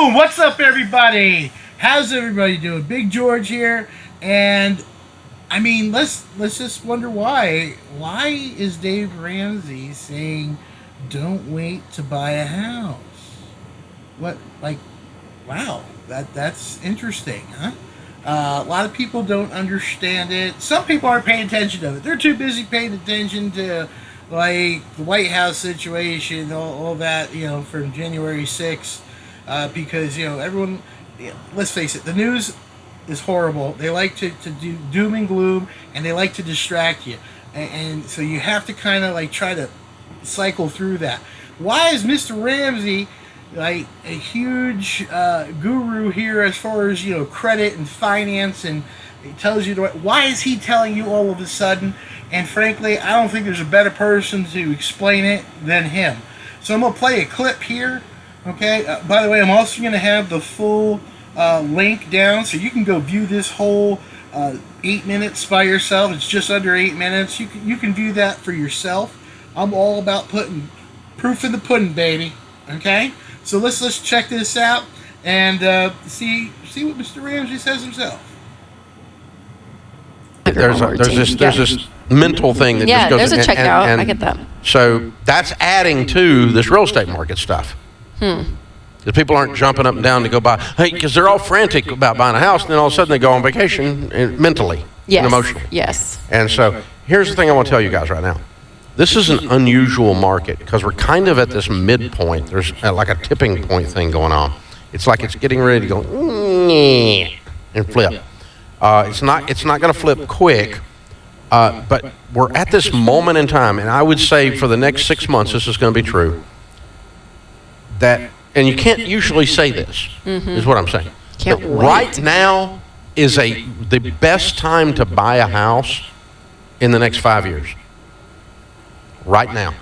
Boom! What's up, everybody? How's everybody doing? Big George here, and I mean, let's just wonder why. Why is Dave Ramsey saying, "Don't wait to buy a house"? What, like, wow, that's interesting, huh? A lot of people don't understand it. Some people aren't paying attention to it. They're too busy paying attention to, like, the White House situation, all that, from January 6th, because, everyone, let's face it, the news is horrible. They like to do doom and gloom, and they like to distract you. And so you have to kind of, like, try to cycle through that. Why is Mr. Ramsey like a huge guru here as far as credit and finance, and he tells you why is he telling you all of a sudden? And frankly, I don't think there's a better person to explain it than him. So I'm gonna play a clip here. Okay, by the way, I'm also gonna have the full link down, so you can go view this whole 8 minutes by yourself. It's just under 8 minutes. You can view that for yourself. I'm all about putting proof in the pudding, baby. Okay, so let's check this out and see what Mr. Ramsey says himself. There's this mental thing that just goes. There's a checkout. I get that. So that's adding to this real estate market stuff. Because people aren't jumping up and down to go buy. Hey, because they're all frantic about buying a house, and then all of a sudden they go on vacation mentally and emotionally. Yes. And so here's the thing I want to tell you guys right now. This is an unusual market because we're kind of at this midpoint. There's like a tipping point thing going on. It's like it's getting ready to go and flip. It's not going to flip quick, but we're at this moment in time, and I would say for the next 6 months this is going to be true. And you can't usually say this, is what I'm saying. Can't wait. Right now is the best time to buy a house in the next 5 years. Right now.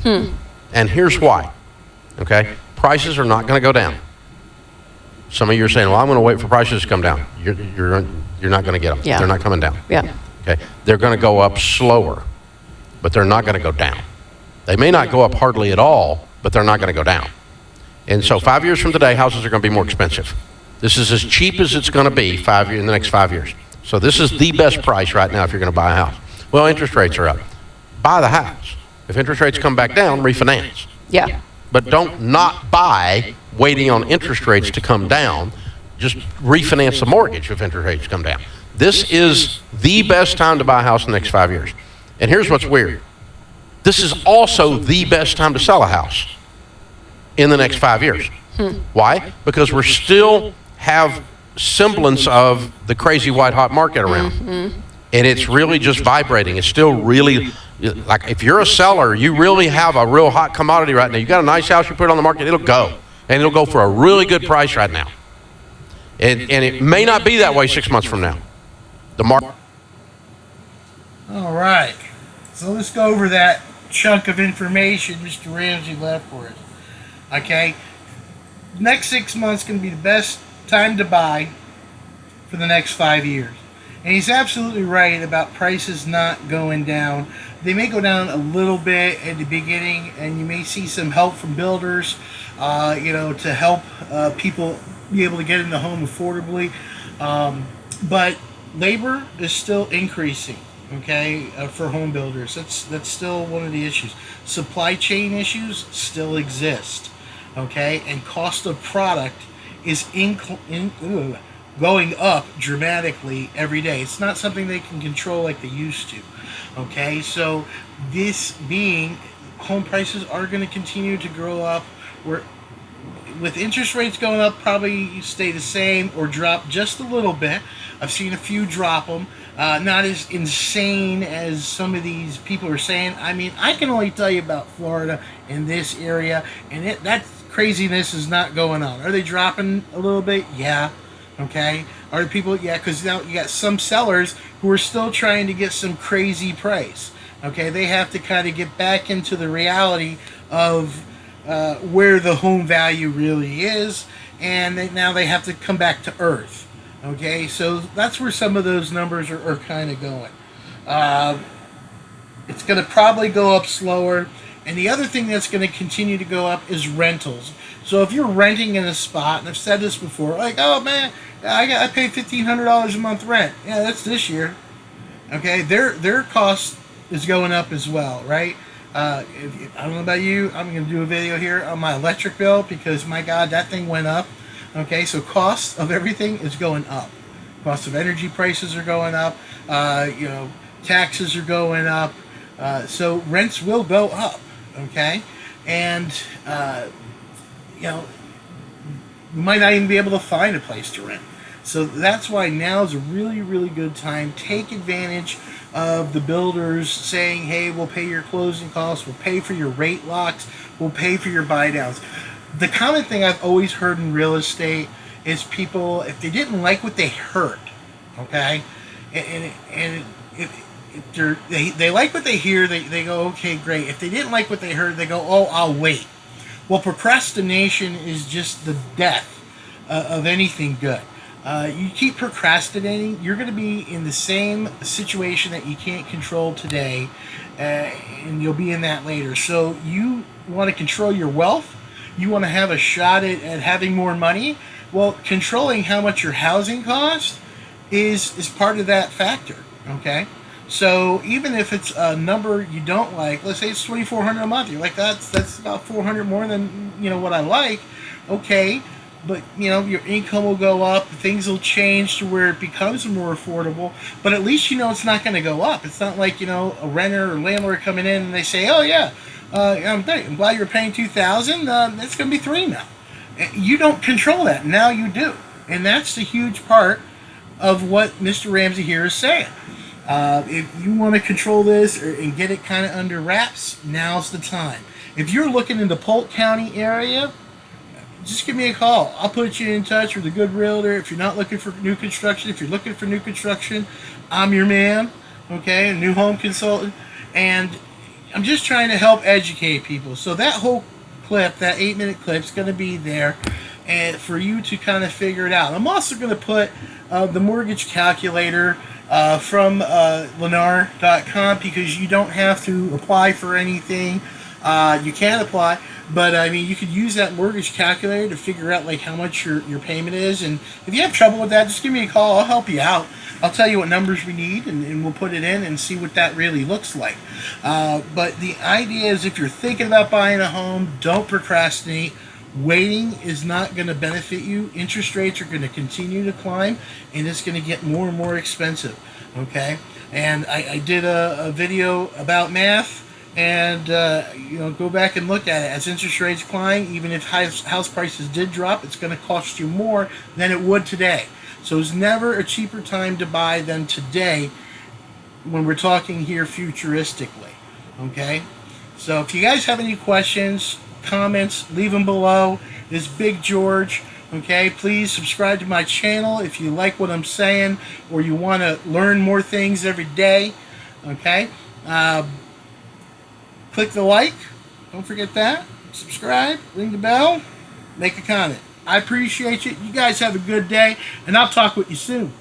And here's why. Okay? Prices are not going to go down. Some of you are saying, well, I'm going to wait for prices to come down. You're not going to get them. Yeah. They're not coming down. Yeah. Okay? They're going to go up slower, but they're not going to go down. They may not go up hardly at all, but they're not going to go down. And so 5 years from today, houses are going to be more expensive. This is as cheap as it's going to be in the next 5 years. So this is the best price right now if you're going to buy a house. Well, interest rates are up. Buy the house. If interest rates come back down, refinance. Yeah. But don't not buy waiting on interest rates to come down. Just refinance the mortgage if interest rates come down. This is the best time to buy a house in the next 5 years. And here's what's weird. This is also the best time to sell a house in the next 5 years. Why? Because we still have semblance of the crazy white hot market around. And it's really just vibrating. It's still really, like if you're a seller, you really have a real hot commodity right now. You got a nice house, you put it on the market, it'll go. And it'll go for a really good price right now. And it may not be that way 6 months from now. The market. All right, so let's go over that chunk of information Mr. Ramsey left for us. Okay, next 6 months going to be the best time to buy for the next 5 years. And he's absolutely right about prices not going down. They may go down a little bit at the beginning, and you may see some help from builders, to help people be able to get in the home affordably. But labor is still increasing, okay, for home builders. That's still one of the issues. Supply chain issues still exist, okay, and cost of product is going up dramatically every day. It's not something they can control like they used to. Okay, so this being, home prices are going to continue to grow up. With interest rates going up, probably stay the same or drop just a little bit. I've seen a few drop them. Not as insane as some of these people are saying. I mean, I can only tell you about Florida and this area, and that craziness is not going on. Are they dropping a little bit? Yeah. Okay. Are people? Yeah, because now you got some sellers who are still trying to get some crazy price. Okay, they have to kind of get back into the reality of where the home value really is, and now they have to come back to earth. Okay, so that's where some of those numbers are kind of going. It's going to probably go up slower. And the other thing that's going to continue to go up is rentals. So if you're renting in a spot, and I've said this before, like, oh man, I pay $1,500 a month rent. Yeah, that's this year. Okay, their cost is going up as well, right? I don't know about you. I'm going to do a video here on my electric bill because my God, that thing went up. Okay, so cost of everything is going up. Cost of energy prices are going up. Taxes are going up. So rents will go up. Okay, and we might not even be able to find a place to rent. So that's why now is a really, really good time. Take advantage of the builders saying, hey, we'll pay your closing costs, we'll pay for your rate locks, we'll pay for your buy downs. The common thing I've always heard in real estate is people, if they didn't like what they heard, okay, and if they like what they hear, they go, okay, great. If they didn't like what they heard, they go, oh, I'll wait. Well, procrastination is just the death of anything good. You keep procrastinating, you're going to be in the same situation that you can't control today, and you'll be in that later. So you want to control your wealth, you want to have a shot at having more money. Well, controlling how much your housing costs is part of that factor, okay? So even if it's a number you don't like, let's say it's $2,400 a month, you're like, that's about $400 more than what I like, okay, but your income will go up, things will change to where it becomes more affordable, but at least it's not going to go up. It's not like a renter or landlord coming in and they say, oh yeah, I'm glad you're paying $2,000, it's going to be $3,000 now. You don't control that. Now you do, and that's the huge part of what Mr. Ramsey here is saying. If you want to control this and get it kind of under wraps, now's the time. If you're looking in the Polk County area, just give me a call. I'll put you in touch with a good realtor. If you're not looking for new construction, if you're looking for new construction, I'm your man, okay, a new home consultant. And I'm just trying to help educate people. So that whole clip, that 8-minute clip, is going to be there and for you to kind of figure it out. I'm also going to put the mortgage calculator from Lennar.com, because you don't have to apply for anything. You can apply, but I mean, you could use that mortgage calculator to figure out like how much your payment is. And if you have trouble with that, just give me a call. I'll help you out. I'll tell you what numbers we need, and we'll put it in and see what that really looks like. But the idea is, if you're thinking about buying a home, don't procrastinate. Waiting is not going to benefit you. Interest rates are going to continue to climb, and it's going to get more and more expensive. Okay, and I did a video about math, and go back and look at it. As interest rates climb, even if house prices did drop, it's going to cost you more than it would today. So it's never a cheaper time to buy than today when we're talking here futuristically. Okay, so if you guys have any questions, comments, leave them below. This is Big George. Okay, please subscribe to my channel if you like what I'm saying, or you want to learn more things every day. Okay, click the like, don't forget that, subscribe, ring the bell, make a comment. I appreciate you. You guys have a good day, and I'll talk with you soon.